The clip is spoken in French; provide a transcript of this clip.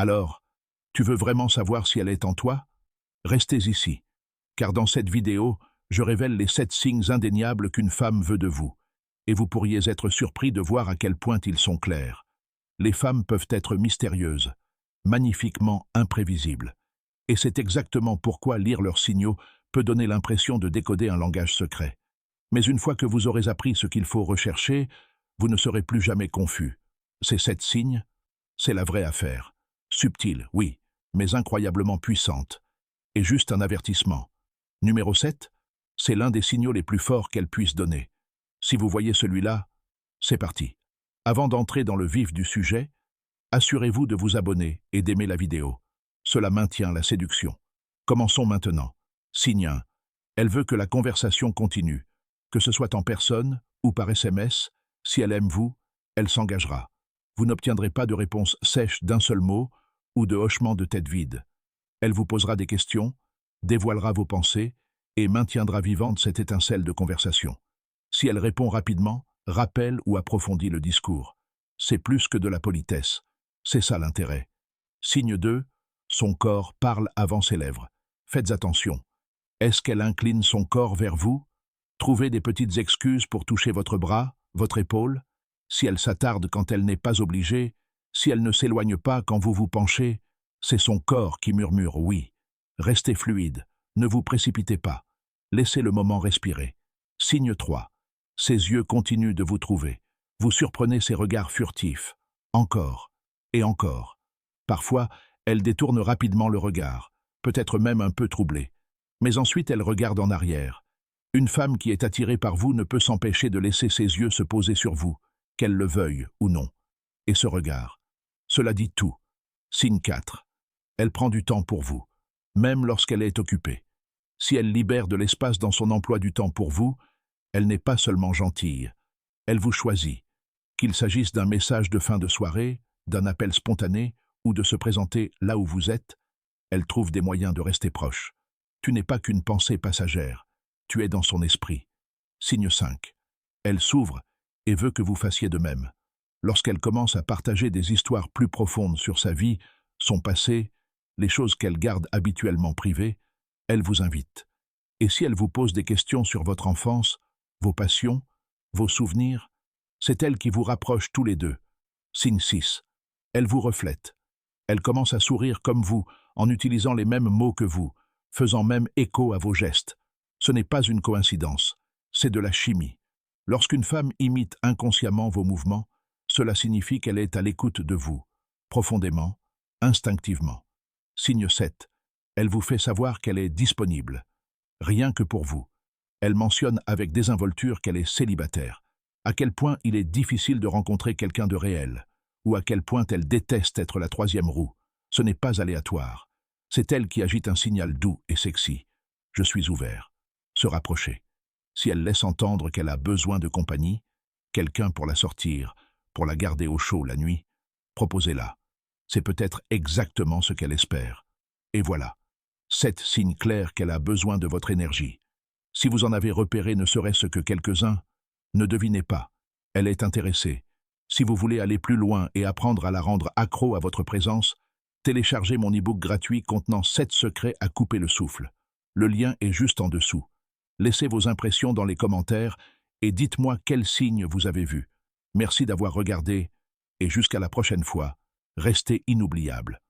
Alors, tu veux vraiment savoir si elle est en toi? Restez ici, car dans cette vidéo, je révèle les 7 signes indéniables qu'une femme veut de vous, et vous pourriez être surpris de voir à quel point ils sont clairs. Les femmes peuvent être mystérieuses, magnifiquement imprévisibles, et c'est exactement pourquoi lire leurs signaux peut donner l'impression de décoder un langage secret. Mais une fois que vous aurez appris ce qu'il faut rechercher, vous ne serez plus jamais confus. Ces 7 signes, c'est la vraie affaire. Subtile, oui, mais incroyablement puissante. Et juste un avertissement. Numéro 7, c'est l'un des signaux les plus forts qu'elle puisse donner. Si vous voyez celui-là, c'est parti. Avant d'entrer dans le vif du sujet, assurez-vous de vous abonner et d'aimer la vidéo. Cela maintient la séduction. Commençons maintenant. Signe 1. Elle veut que la conversation continue. Que ce soit en personne ou par SMS, si elle aime vous, elle s'engagera. Vous n'obtiendrez pas de réponse sèche d'un seul mot ou de hochement de tête vide. Elle vous posera des questions, dévoilera vos pensées et maintiendra vivante cette étincelle de conversation. Si elle répond rapidement, rappelle ou approfondit le discours. C'est plus que de la politesse. C'est ça l'intérêt. Signe 2. Son corps parle avant ses lèvres. Faites attention. Est-ce qu'elle incline son corps vers vous? Trouvez des petites excuses pour toucher votre bras, votre épaule. Si elle s'attarde quand elle n'est pas obligée, si elle ne s'éloigne pas quand vous vous penchez, c'est son corps qui murmure oui. Restez fluide, ne vous précipitez pas. Laissez le moment respirer. Signe 3. Ses yeux continuent de vous trouver. Vous surprenez ses regards furtifs. Encore et encore. Parfois, elle détourne rapidement le regard, peut-être même un peu troublée. Mais ensuite, elle regarde en arrière. Une femme qui est attirée par vous ne peut s'empêcher de laisser ses yeux se poser sur vous, qu'elle le veuille ou non. Et ce regard, cela dit tout. Signe 4. Elle prend du temps pour vous, même lorsqu'elle est occupée. Si elle libère de l'espace dans son emploi du temps pour vous, elle n'est pas seulement gentille, elle vous choisit. Qu'il s'agisse d'un message de fin de soirée, d'un appel spontané ou de se présenter là où vous êtes, elle trouve des moyens de rester proche. Tu n'es pas qu'une pensée passagère, tu es dans son esprit. Signe 5. Elle s'ouvre et veut que vous fassiez de même. Lorsqu'elle commence à partager des histoires plus profondes sur sa vie, son passé, les choses qu'elle garde habituellement privées, elle vous invite. Et si elle vous pose des questions sur votre enfance, vos passions, vos souvenirs, c'est elle qui vous rapproche tous les deux. Signe 6. Elle vous reflète. Elle commence à sourire comme vous, en utilisant les mêmes mots que vous, faisant même écho à vos gestes. Ce n'est pas une coïncidence, c'est de la chimie. Lorsqu'une femme imite inconsciemment vos mouvements, cela signifie qu'elle est à l'écoute de vous, profondément, instinctivement. Signe 7. Elle vous fait savoir qu'elle est disponible. Rien que pour vous. Elle mentionne avec désinvolture qu'elle est célibataire. À quel point il est difficile de rencontrer quelqu'un de réel, ou à quel point elle déteste être la troisième roue. Ce n'est pas aléatoire. C'est elle qui agite un signal doux et sexy. Je suis ouvert. Se rapprocher. Si elle laisse entendre qu'elle a besoin de compagnie, quelqu'un pour la sortir, pour la garder au chaud la nuit, proposez-la. C'est peut-être exactement ce qu'elle espère. Et voilà. 7 signes clairs qu'elle a besoin de votre énergie. Si vous en avez repéré ne serait-ce que quelques-uns, ne devinez pas. Elle est intéressée. Si vous voulez aller plus loin et apprendre à la rendre accro à votre présence, téléchargez mon e-book gratuit contenant 7 secrets à couper le souffle. Le lien est juste en dessous. Laissez vos impressions dans les commentaires et dites-moi quels signes vous avez vus. Merci d'avoir regardé et jusqu'à la prochaine fois, restez inoubliables.